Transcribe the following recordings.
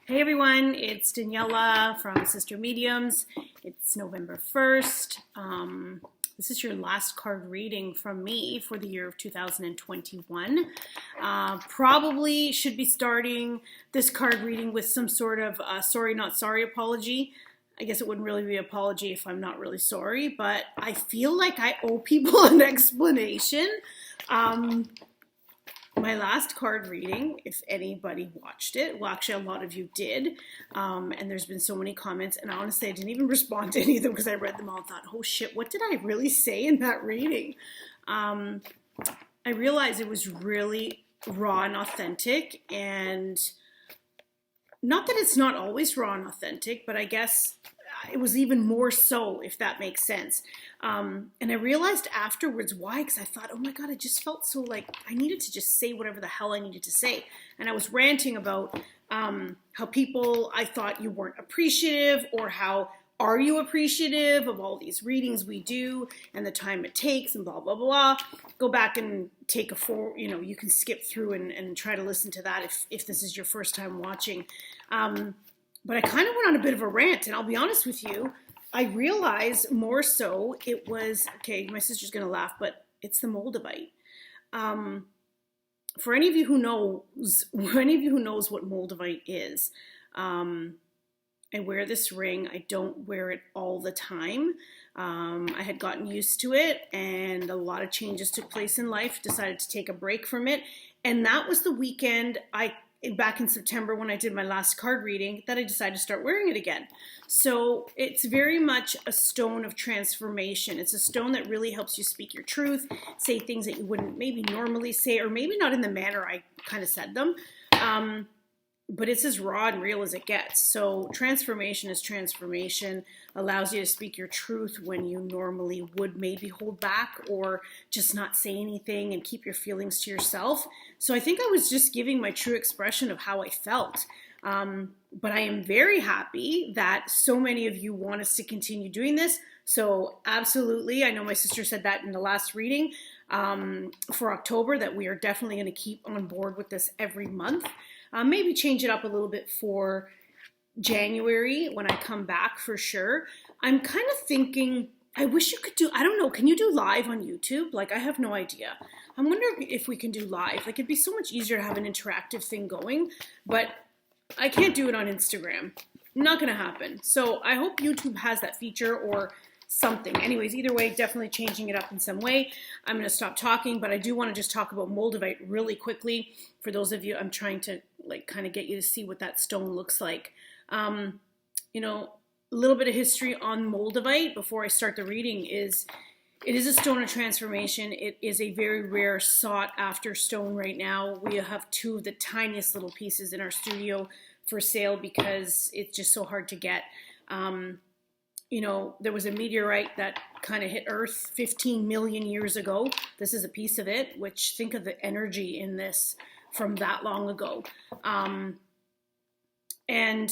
Hey everyone, it's Daniela from Sister Mediums. It's November 1st. This is your last card reading from me for the year of 2021. Probably should be starting this card reading with some sort of sorry not sorry apology. I guess it wouldn't really be an apology if I'm not really sorry, but I feel like I owe people an explanation. My last card reading, if anybody watched it, well, actually a lot of you did, and there's been so many comments, and honestly, I didn't even respond to any of them because I read them all and thought, oh shit, what did I really say in that reading? I realized it was really raw and authentic, and not that it's not always raw and authentic, but I guess it was even more so, if that makes sense. And I realized afterwards why, because I thought, oh my God, I just felt so like I needed to just say whatever the hell I needed to say. And I was ranting about how people, I thought you weren't appreciative, or how are you appreciative of all these readings we do and the time it takes and blah, blah, blah. Go back and take you can skip through and try to listen to that if this is your first time watching. But I kind of went on a bit of a rant, and I'll be honest with you, I realized more so it was, okay, my sister's going to laugh, but it's the Moldavite. For any of you who knows what Moldavite is, I wear this ring. I don't wear it all the time. I had gotten used to it, and a lot of changes took place in life, decided to take a break from it. And that was the weekend back in September when I did my last card reading that I decided to start wearing it again. So it's very much a stone of transformation. It's a stone that really helps you speak your truth, say things that you wouldn't maybe normally say, or maybe not in the manner I kind of said them. But it's as raw and real as it gets. So transformation is transformation, allows you to speak your truth when you normally would maybe hold back or just not say anything and keep your feelings to yourself. So I think I was just giving my true expression of how I felt. But I am very happy that so many of you want us to continue doing this. So absolutely, I know my sister said that in the last reading for October, that we are definitely going to keep on board with this every month. Maybe change it up a little bit for January when I come back for sure. I'm kind of thinking, I wish you could do, I don't know, can you do live on YouTube? Like, I have no idea. I'm wondering if we can do live. Like, it'd be so much easier to have an interactive thing going, but I can't do it on Instagram. Not going to happen. So I hope YouTube has that feature or something. Anyways, either way, definitely changing it up in some way. I'm going to stop talking, but I do want to just talk about Moldavite really quickly. For those of you, I'm trying to kind of get you to see what that stone looks like. A little bit of history on Moldavite before I start the reading is it is a stone of transformation. It is a very rare, sought after stone right now. We have two of the tiniest little pieces in our studio for sale because it's just so hard to get. There was a meteorite that kind of hit Earth 15 million years ago. This is a piece of it, which think of the energy in this from that long ago. And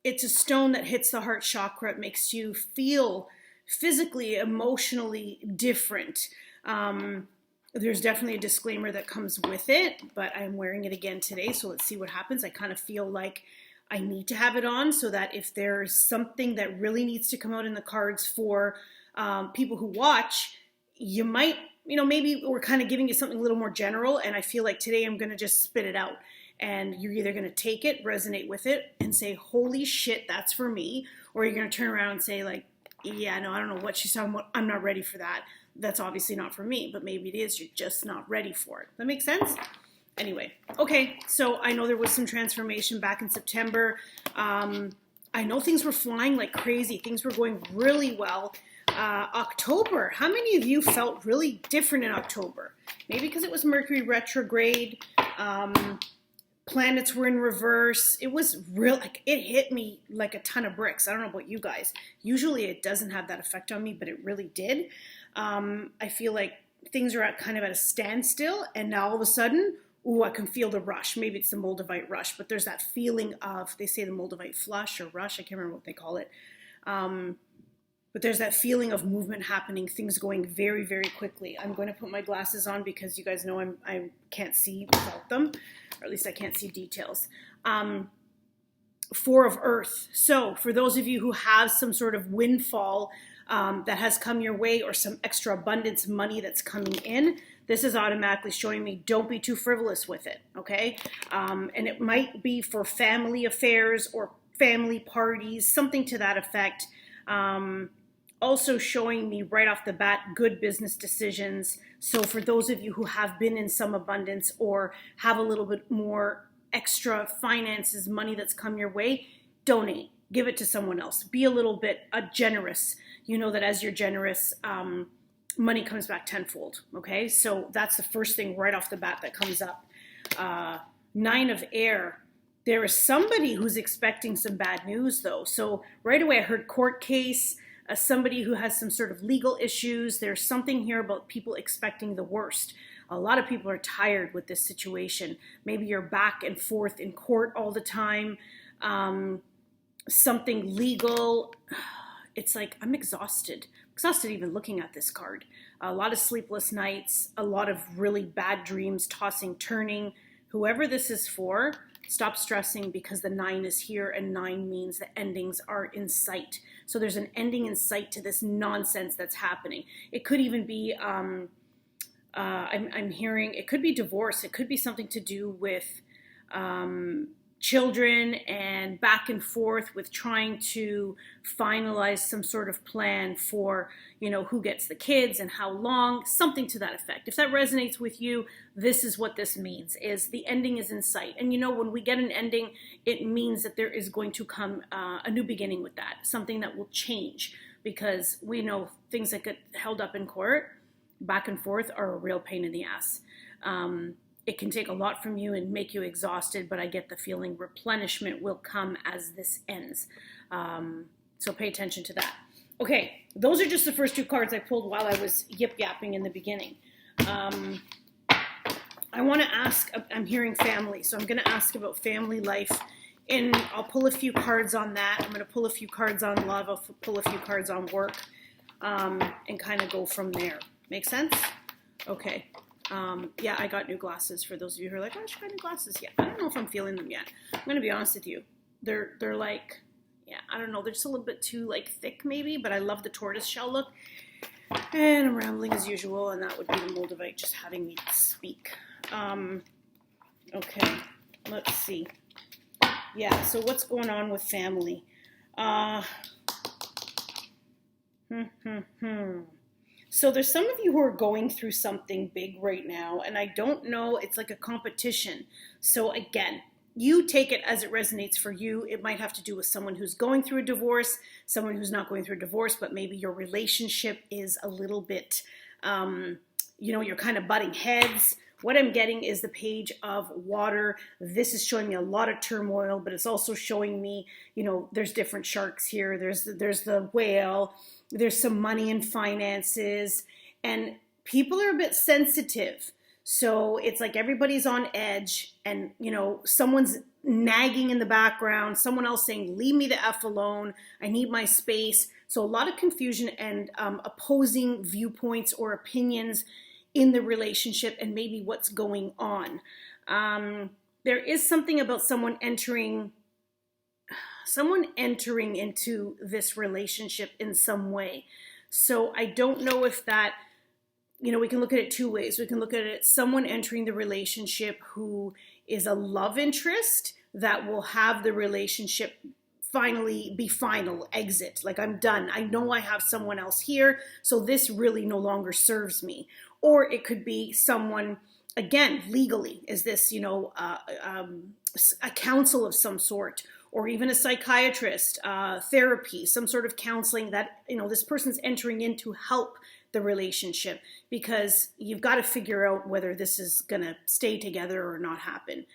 it's a stone that hits the heart chakra. It makes you feel physically, emotionally different. There's definitely a disclaimer that comes with it, but I'm wearing it again today, so let's see what happens. I kind of feel like I need to have it on so that if there's something that really needs to come out in the cards for people who watch, you might, maybe we're kind of giving you something a little more general, and I feel like today I'm going to just spit it out. And you're either going to take it, resonate with it, and say, holy shit, that's for me, or you're going to turn around and say, like, yeah, no, I don't know what she's talking about. I'm not ready for that. That's obviously not for me, but maybe it is. You're just not ready for it. That makes sense? Anyway, okay, so I know there was some transformation back in September. I know things were flying like crazy. Things were going really well. October, how many of you felt really different in October? Maybe because it was Mercury retrograde. Planets were in reverse. It was real, it hit me like a ton of bricks. I don't know about you guys. Usually it doesn't have that effect on me, but it really did. I feel like things are kind of at a standstill, and now all of a sudden, I can feel the rush. Maybe it's the Moldavite rush, but there's that feeling of, they say the Moldavite flush or rush, I can't remember what they call it. But there's that feeling of movement happening, things going very, very quickly. I'm going to put my glasses on because you guys know I can't see without them, or at least I can't see details. Four of Earth. So for those of you who have some sort of windfall that has come your way, or some extra abundance money that's coming in, this is automatically showing me don't be too frivolous with it, okay? And it might be for family affairs or family parties, something to that effect. Also showing me right off the bat good business decisions. So for those of you who have been in some abundance or have a little bit more extra finances, money that's come your way, donate, give it to someone else, be a little bit generous. You know that as you're generous, money comes back tenfold. Okay, so that's the first thing right off the bat that comes up. Nine of Air. There is somebody who's expecting some bad news though. So right away I heard court case, somebody who has some sort of legal issues. There's something here about people expecting the worst. A lot of people are tired with this situation. Maybe you're back and forth in court all the time. Something legal. It's like, I'm exhausted. Exhausted even looking at this card. A lot of sleepless nights, a lot of really bad dreams, tossing, turning. Whoever this is for, stop stressing, because the 9 is here, and 9 means the endings are in sight. So there's an ending in sight to this nonsense that's happening. It could even be, I'm hearing, it could be divorce. It could be something to do with children and back and forth with trying to finalize some sort of plan for, you know, who gets the kids and how long, something to that effect. If that resonates with you, this is what this means, is the ending is in sight. And you know, when we get an ending, it means that there is going to come a new beginning with that, something that will change, because we know things that get held up in court, back and forth, are a real pain in the ass. It can take a lot from you and make you exhausted, but I get the feeling replenishment will come as this ends. So pay attention to that. Okay, those are just the first 2 cards I pulled while I was yip-yapping in the beginning. I want to ask, I'm hearing family, so I'm going to ask about family life, and I'll pull a few cards on that. I'm going to pull a few cards on love, I'll pull a few cards on work, and kind of go from there. Make sense? Okay. Yeah, I got new glasses for those of you who are like, oh, I should buy new glasses. Yeah, I don't know if I'm feeling them yet. I'm going to be honest with you. They're like, yeah, I don't know. They're just a little bit too like thick maybe, but I love the tortoise shell look. And I'm rambling as usual, and that would be the Moldavite just having me speak. Okay, let's see. Yeah, so what's going on with family? So there's some of you who are going through something big right now, and I don't know, it's like a competition. So again, you take it as it resonates for you. It might have to do with someone who's going through a divorce, someone who's not going through a divorce, but maybe your relationship is a little bit, you know, you're kind of butting heads. What I'm getting is the Page of Water. This is showing me a lot of turmoil, but it's also showing me, you know, there's different sharks here. There's the whale. There's some money and finances, and people are a bit sensitive. So it's like everybody's on edge, and, you know, someone's nagging in the background, someone else saying, leave me the F alone. I need my space. So a lot of confusion and opposing viewpoints or opinions in the relationship, and maybe what's going on. There is something about someone entering into this relationship in some way. So I don't know if that, you know, we can look at it 2 ways. We can look at it, someone entering the relationship who is a love interest that will have the relationship finally be final, exit. Like, I'm done. I know I have someone else here, so this really no longer serves me. Or it could be someone, again, legally, is this, you know, a counsel of some sort, or even a psychiatrist, therapy, some sort of counseling that, you know, this person's entering in to help the relationship, because you've got to figure out whether this is going to stay together or not happen.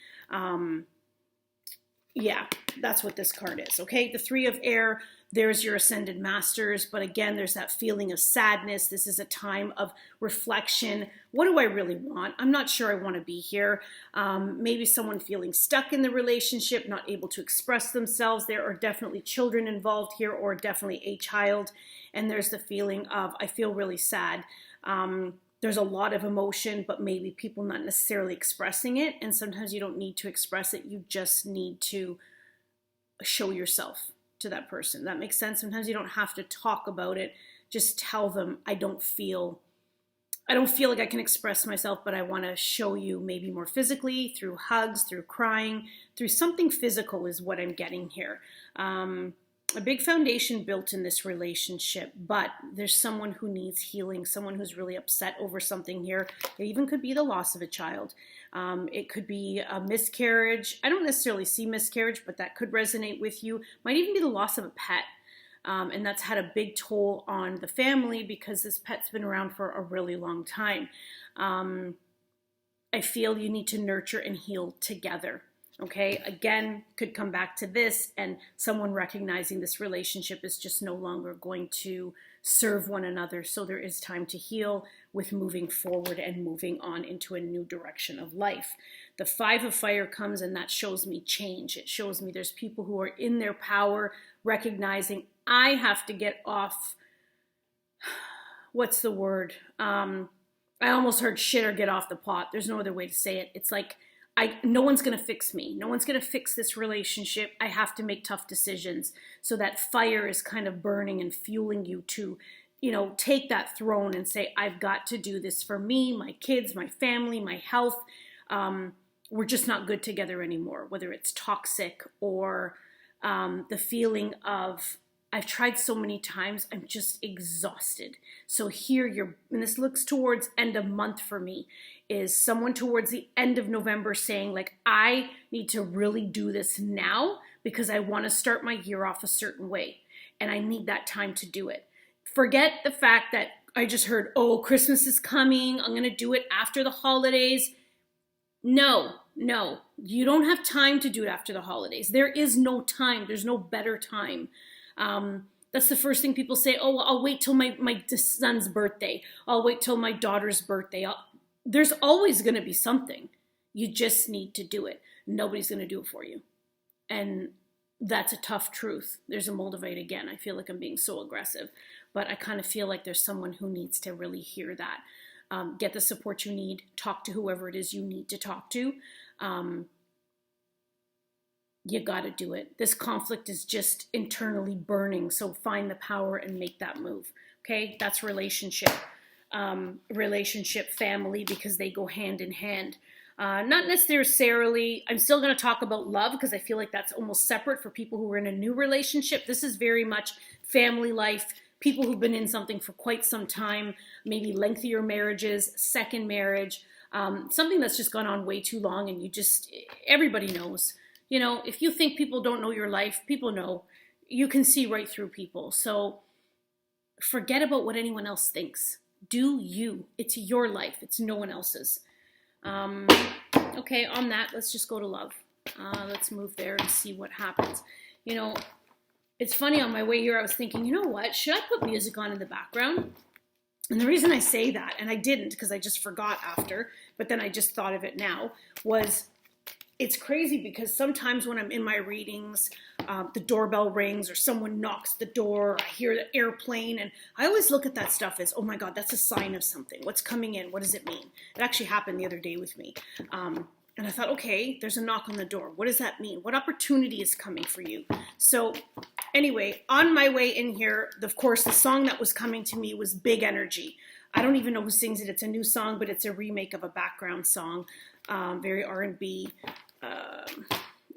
Yeah, that's what this card is, okay? The 3 of Air, there's your Ascended Masters, but again, there's that feeling of sadness. This is a time of reflection. What do I really want? I'm not sure I want to be here. Maybe someone feeling stuck in the relationship, not able to express themselves. There are definitely children involved here, or definitely a child. And there's the feeling of, I feel really sad. There's a lot of emotion, but maybe people not necessarily expressing it. And sometimes you don't need to express it. You just need to show yourself to that person. That makes sense. Sometimes you don't have to talk about it. Just tell them, I don't feel like I can express myself, but I want to show you maybe more physically, through hugs, through crying, through something physical is what I'm getting here. A big foundation built in this relationship, but there's someone who needs healing, someone who's really upset over something here. It even could be the loss of a child. It could be a miscarriage. I don't necessarily see miscarriage, but that could resonate with you. Might even be the loss of a pet. And that's had a big toll on the family because this pet's been around for a really long time. I feel you need to nurture and heal together. Okay, again, could come back to this and someone recognizing this relationship is just no longer going to serve one another. So there is time to heal with moving forward and moving on into a new direction of life. The 5 of Fire comes and that shows me change. It shows me there's people who are in their power, recognizing I have to get off, what's the word? I almost heard shit or get off the pot. There's no other way to say it. It's like, no one's going to fix me. No one's going to fix this relationship. I have to make tough decisions. So that fire is kind of burning and fueling you to, take that throne and say, I've got to do this for me, my kids, my family, my health. We're just not good together anymore, whether it's toxic or the feeling of, I've tried so many times, I'm just exhausted. So here and this looks towards end of month for me, is someone towards the end of November saying like, I need to really do this now because I want to start my year off a certain way and I need that time to do it. Forget the fact that I just heard, oh, Christmas is coming, I'm going to do it after the holidays. No, you don't have time to do it after the holidays. There is no time. There's no better time. That's the first thing people say. Oh, I'll wait till my son's birthday. I'll wait till my daughter's birthday. There's always going to be something. You just need to do it. Nobody's going to do it for you. And that's a tough truth. There's a Moldavite again. I feel like I'm being so aggressive, but I kind of feel like there's someone who needs to really hear that. Get the support you need. Talk to whoever it is you need to talk to. You got to do it. This conflict is just internally burning. So find the power and make that move. Okay. That's relationship, family, because they go hand in hand. Not necessarily, I'm still going to talk about love because I feel like that's almost separate for people who are in a new relationship. This is very much family life, people who've been in something for quite some time, maybe lengthier marriages, second marriage, something that's just gone on way too long and everybody knows. If you think people don't know your life, people know. You can see right through people. So forget about what anyone else thinks. Do you. It's your life. It's no one else's. Okay, on that, let's just go to love. Let's move there and see what happens. It's funny, on my way here, I was thinking, you know what? Should I put music on in the background? And the reason I say that, and I didn't because I just forgot after, but then I just thought of it now, was it's crazy because sometimes when I'm in my readings, the doorbell rings or someone knocks the door, or I hear the airplane, and I always look at that stuff as, oh my God, that's a sign of something. What's coming in? What does it mean? It actually happened the other day with me. And I thought, okay, there's a knock on the door. What does that mean? What opportunity is coming for you? So anyway, on my way in here, of course, the song that was coming to me was Big Energy. I don't even know who sings it. It's a new song, but it's a remake of a background song, very R&B.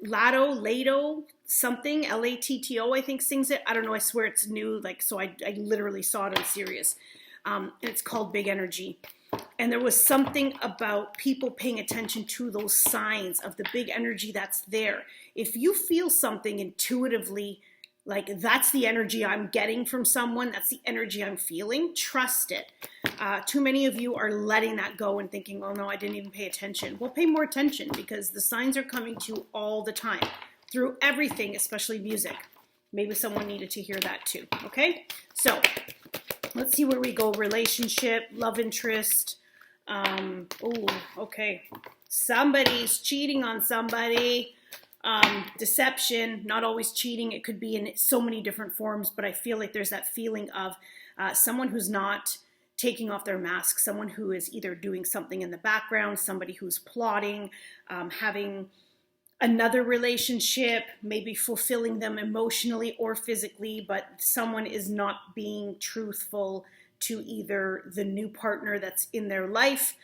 Lato, something, Latto, I think sings it. I don't know. I swear it's new. So I literally saw it on Sirius. And it's called Big Energy. And there was something about people paying attention to those signs of the big energy that's there. If you feel something intuitively, like that's the energy I'm getting from someone, that's the energy I'm feeling, trust it. Too many of you are letting that go and thinking, oh no, I didn't even pay attention. Well, pay more attention because the signs are coming to you all the time through everything, especially music. Maybe someone needed to hear that too, okay? So let's see where we go. Relationship, love interest. Okay. Somebody's cheating on somebody. Deception, not always cheating. It could be in so many different forms, but I feel like there's that feeling of someone who's not taking off their mask, someone who is either doing something in the background, somebody who's plotting, having another relationship, maybe fulfilling them emotionally or physically, but someone is not being truthful to either the new partner that's in their life,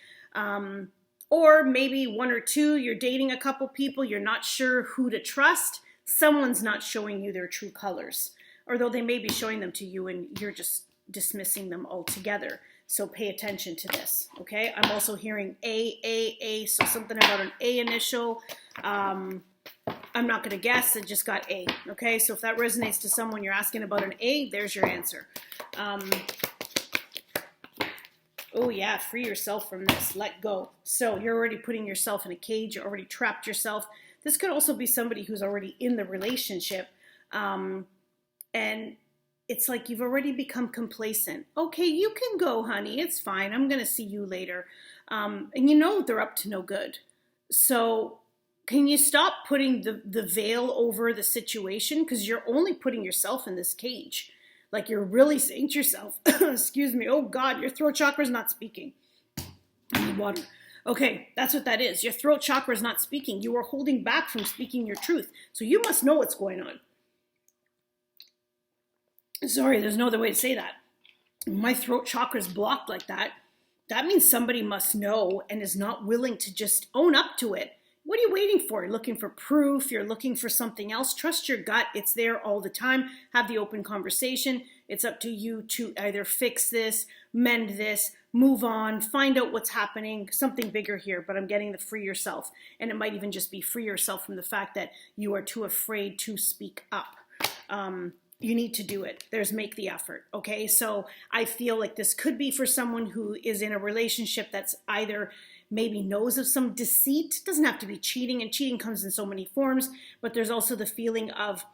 or maybe one or two, you're dating a couple people, you're not sure who to trust, someone's not showing you their true colors, although they may be showing them to you and you're just dismissing them altogether. So pay attention to this, okay? I'm also hearing A, so something about an A initial. I'm not going to guess, it just got A, okay? So if that resonates to someone, you're asking about an A, there's your answer. Oh yeah, free yourself from this, let go. So you're already putting yourself in a cage, you already trapped yourself. This could also be somebody who's already in the relationship, and it's like you've already become complacent. Okay, you can go, honey, it's fine, I'm gonna see you later. And you know they're up to no good. So can you stop putting the veil over the situation? Because you're only putting yourself in this cage. Like you're really saying to yourself, excuse me, oh God, your throat chakra is not speaking. I need water. Okay, that's what that is. Your throat chakra is not speaking. You are holding back from speaking your truth. So you must know what's going on. Sorry, there's no other way to say that. My throat chakra is blocked like that. That means somebody must know and is not willing to just own up to it. What are you waiting for? You're looking for proof. You're looking for something else. Trust your gut. It's there all the time. Have the open conversation. It's up to you to either fix this, mend this, move on, find out what's happening, something bigger here, but I'm getting the free yourself. And it might even just be free yourself from the fact that you are too afraid to speak up. You need to do it. There's make the effort, okay? So I feel like this could be for someone who is in a relationship that's either maybe knows of some deceit. It doesn't have to be cheating, and cheating comes in so many forms, but there's also the feeling of,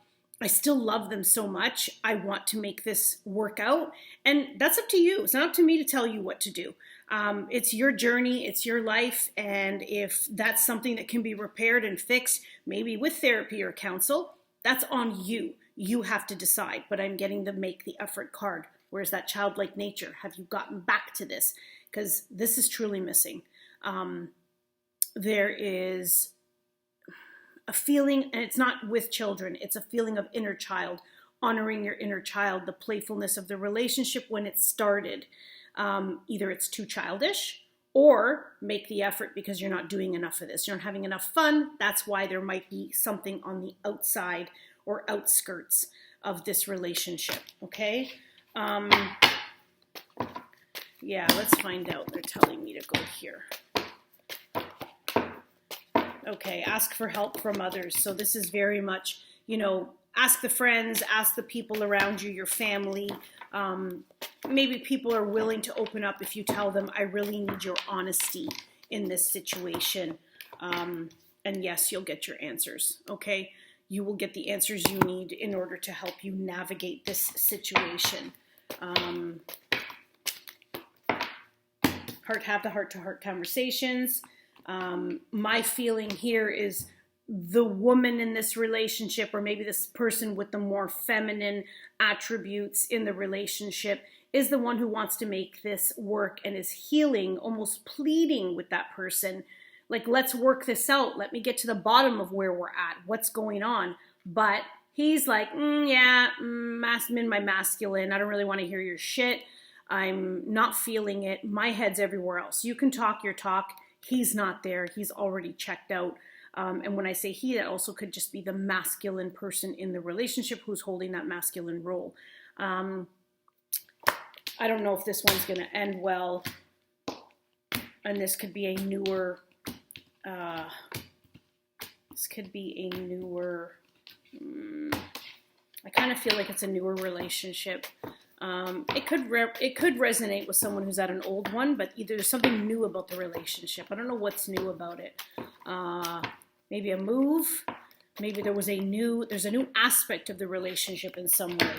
I still love them so much, I want to make this work out. And that's up to you. It's not up to me to tell you what to do. It's your journey, it's your life, and if that's something that can be repaired and fixed, maybe with therapy or counsel, that's on you. You have to decide, but I'm getting the make the effort card. Where's that childlike nature? Have you gotten back to this? Because this is truly missing. There is a feeling, and it's not with children, it's a feeling of inner child, honoring your inner child, the playfulness of the relationship when it started. Either it's too childish, or make the effort because you're not doing enough of this. You're not having enough fun. That's why there might be something on the outside or outskirts of this relationship, okay? Yeah, let's find out. They're telling me to go here. Okay, ask for help from others. So this is very much, ask the friends, ask the people around you, your family. Maybe people are willing to open up if you tell them, I really need your honesty in this situation. And yes, you'll get your answers, okay? You will get the answers you need in order to help you navigate this situation. Have the heart-to-heart conversations. My feeling here is the woman in this relationship, or maybe this person with the more feminine attributes in the relationship, is the one who wants to make this work and is healing, almost pleading with that person. Like, let's work this out. Let me get to the bottom of where we're at. What's going on? But he's like, I'm in my masculine. I don't really want to hear your shit. I'm not feeling it. My head's everywhere else. You can talk your talk. He's not there. He's already checked out. And when I say he, that also could just be the masculine person in the relationship who's holding that masculine role. I don't know if this one's going to end well. And this could be a newer, I kind of feel like it's a newer relationship. It could resonate with someone who's at an old one, but either there's something new about the relationship. I don't know what's new about it. Maybe a move. Maybe there's a new aspect of the relationship in some way.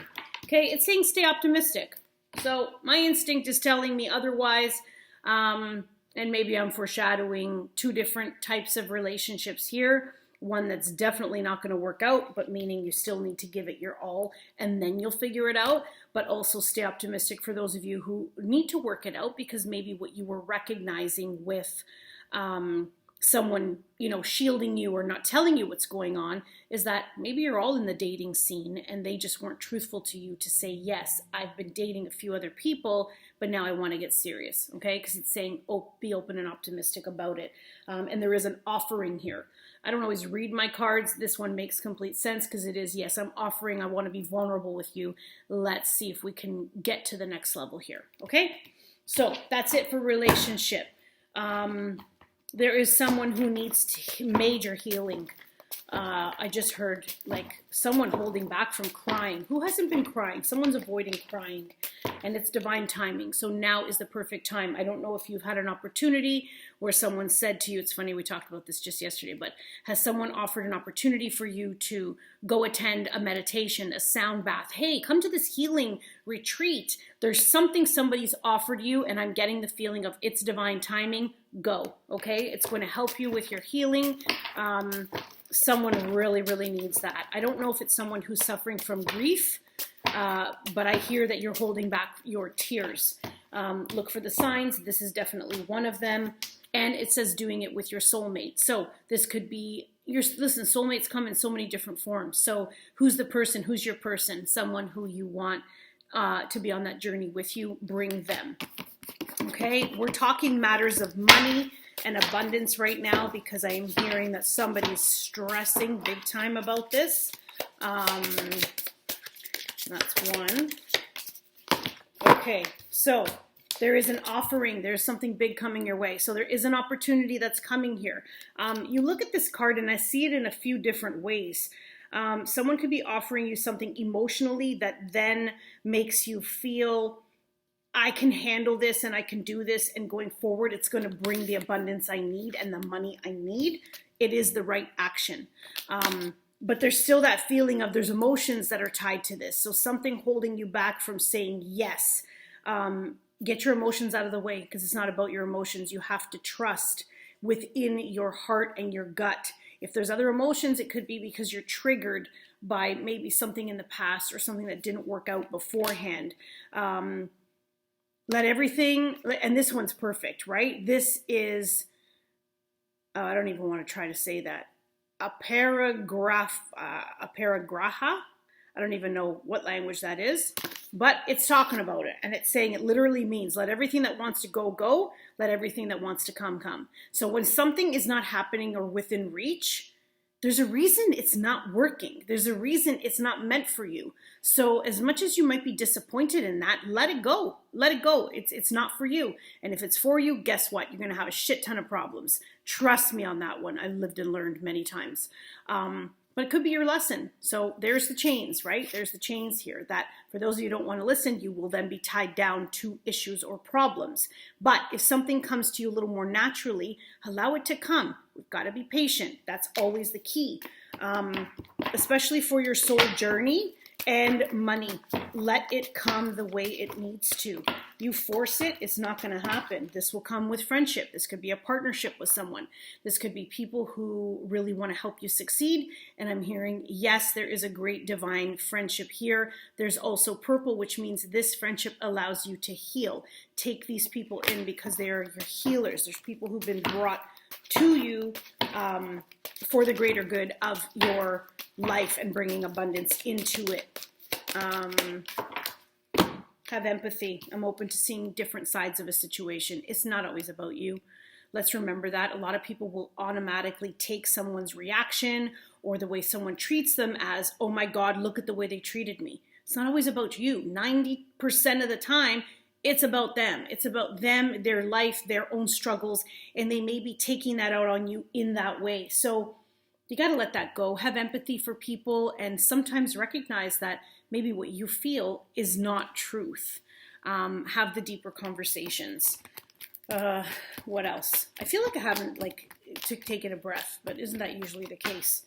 Okay, it's saying stay optimistic. So my instinct is telling me otherwise, and maybe I'm foreshadowing two different types of relationships here. One that's definitely not going to work out, but meaning you still need to give it your all and then you'll figure it out. But also stay optimistic for those of you who need to work it out, because maybe what you were recognizing with someone, shielding you or not telling you what's going on, is that maybe you're all in the dating scene and they just weren't truthful to you to say, yes, I've been dating a few other people, but now I want to get serious, okay? Because it's saying, oh, be open and optimistic about it. And there is an offering here. I don't always read my cards. This one makes complete sense because it is, yes, I'm offering, I want to be vulnerable with you. Let's see if we can get to the next level here, okay? So that's it for relationship. There is someone who needs major healing. I just heard like someone holding back from crying. Who hasn't been crying? Someone's avoiding crying, and it's divine timing. So now is the perfect time. I don't know if you've had an opportunity where someone said to you, it's funny, we talked about this just yesterday, but has someone offered an opportunity for you to go attend a meditation, a sound bath? Hey, come to this healing retreat. There's something somebody's offered you, and I'm getting the feeling of it's divine timing. Go, okay? It's going to help you with your healing. Someone really, really needs that. I don't know if it's someone who's suffering from grief, but I hear that you're holding back your tears. Look for the signs. This is definitely one of them. And it says doing it with your soulmate. So this could be, listen, soulmates come in so many different forms. So who's the person? Who's your person? Someone who you want to be on that journey with you. Bring them. Okay, we're talking matters of money and abundance right now because I am hearing that somebody's stressing big time about this. That's one. Okay, so there is an offering. There's something big coming your way. So there is an opportunity that's coming here. You look at this card and I see it in a few different ways. Someone could be offering you something emotionally that then makes you feel, I can handle this and I can do this, and going forward it's going to bring the abundance I need and the money I need. It is the right action. But there's still that feeling of there's emotions that are tied to this. So something holding you back from saying yes. Get your emotions out of the way because it's not about your emotions. You have to trust within your heart and your gut. If there's other emotions, it could be because you're triggered by maybe something in the past or something that didn't work out beforehand. Let everything, and this one's perfect, right? This is, I don't even want to try to say that. A paragraha. I don't even know what language that is, but it's talking about it. And it's saying it literally means let everything that wants to go, go. Let everything that wants to come, come. So when something is not happening or within reach, there's a reason it's not working. There's a reason it's not meant for you. So as much as you might be disappointed in that, let it go. Let it go. It's not for you. And if it's for you, guess what? You're going to have a shit ton of problems. Trust me on that one. I've lived and learned many times. But it could be your lesson. So there's the chains, right? There's the chains here that for those of you who don't want to listen, you will then be tied down to issues or problems. But if something comes to you a little more naturally, allow it to come. We've got to be patient. That's always the key, especially for your soul journey and money. Let it come the way it needs to. You force it, it's not going to happen. This will come with friendship. This could be a partnership with someone. This could be people who really want to help you succeed. And I'm hearing, yes, there is a great divine friendship here. There's also purple, which means this friendship allows you to heal. Take these people in because they are your healers. There's people who've been brought to you for the greater good of your life and bringing abundance into it. Have empathy. I'm open to seeing different sides of a situation. It's not always about you. Let's remember that. A lot of people will automatically take someone's reaction or the way someone treats them as, oh my God, look at the way they treated me. It's not always about you. 90% of the time, it's about them. It's about them, their life, their own struggles, and they may be taking that out on you in that way. So you got to let that go. Have empathy for people and sometimes recognize that maybe what you feel is not truth. Have the deeper conversations. What else? I feel like I haven't taken a breath, but isn't that usually the case?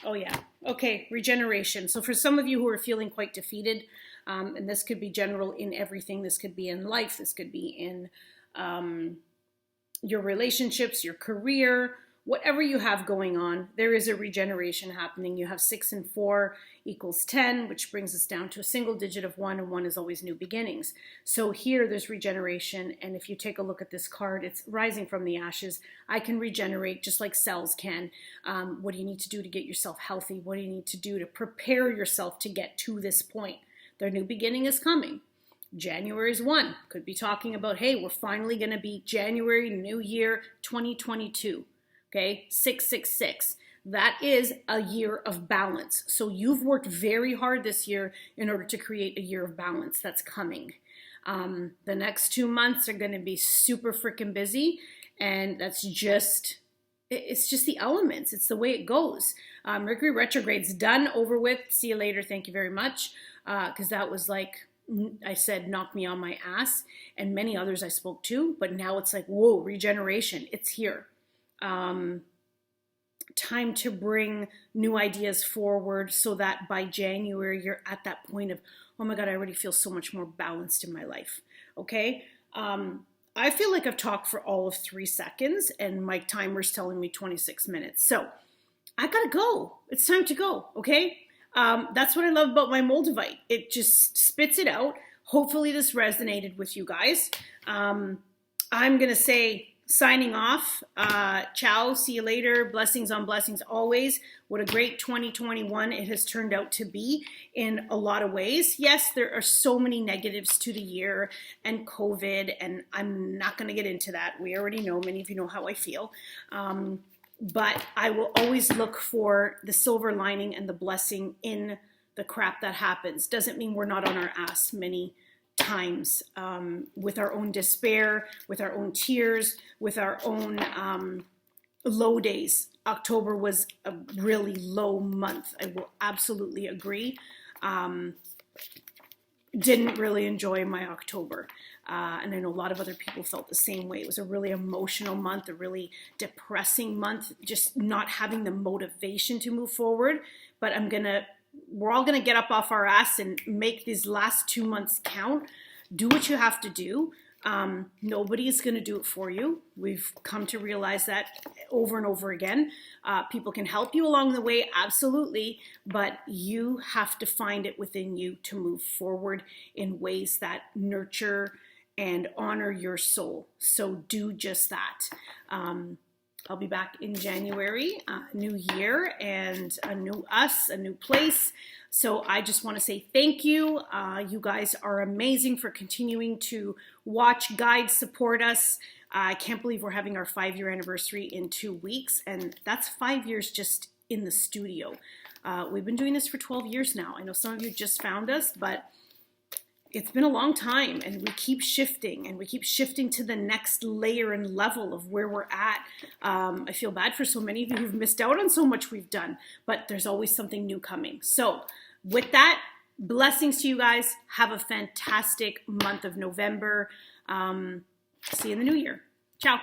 Oh yeah. Okay, regeneration. So for some of you who are feeling quite defeated, and this could be general in everything. This could be in life. This could be in your relationships, your career, whatever you have going on, there is a regeneration happening. You have 6 and 4 equals 10, which brings us down to a single digit of 1, and 1 is always new beginnings. So here there's regeneration, and if you take a look at this card, it's rising from the ashes. I can regenerate just like cells can. What do you need to do to get yourself healthy? What do you need to do to prepare yourself to get to this point? Their new beginning is coming. January is 1. Could be talking about, hey, we're finally going to be January, new year, 2022. Okay, 666. That is a year of balance. So you've worked very hard this year in order to create a year of balance that's coming. The next 2 months are going to be super freaking busy, and it's just the elements. It's the way it goes. Mercury retrograde's done, over with. See you later. Thank you very much. Because that was like, I said, knock me on my ass, and many others I spoke to. But now it's like, whoa, regeneration. It's here. Time to bring new ideas forward so that by January you're at that point of, oh my God, I already feel so much more balanced in my life. Okay. I feel like I've talked for all of 3 seconds and my timer's telling me 26 minutes. So I gotta go. It's time to go. Okay. That's what I love about my Moldavite. It just spits it out. Hopefully this resonated with you guys. I'm going to say, signing off. Ciao. See you later. Blessings on blessings always. What a great 2021 it has turned out to be in a lot of ways. Yes, there are so many negatives to the year and COVID, and I'm not going to get into that. We already know, many of you know how I feel. But I will always look for the silver lining and the blessing in the crap that happens. Doesn't mean we're not on our ass many times, with our own despair, with our own tears, with our own low days. October was a really low month. I will absolutely agree. Didn't really enjoy my October. And I know a lot of other people felt the same way. It was a really emotional month, a really depressing month, just not having the motivation to move forward. But we're all going to get up off our ass and make these last 2 months count. Do what you have to do. Nobody is going to do it for you. We've come to realize that over and over again. People can help you along the way, absolutely, but you have to find it within you to move forward in ways that nurture and honor your soul. So do just that. I'll be back in January, new year and a new us, a new place. So I just want to say thank you. You guys are amazing for continuing to watch, guide, support us. I can't believe we're having our 5-year anniversary in 2 weeks, and that's 5 years just in the studio. We've been doing this for 12 years now. I know some of you just found us, but it's been a long time, and we keep shifting to the next layer and level of where we're at. I feel bad for so many of you who've missed out on so much we've done, but there's always something new coming. So with that, blessings to you guys. Have a fantastic month of November. See you in the new year. Ciao.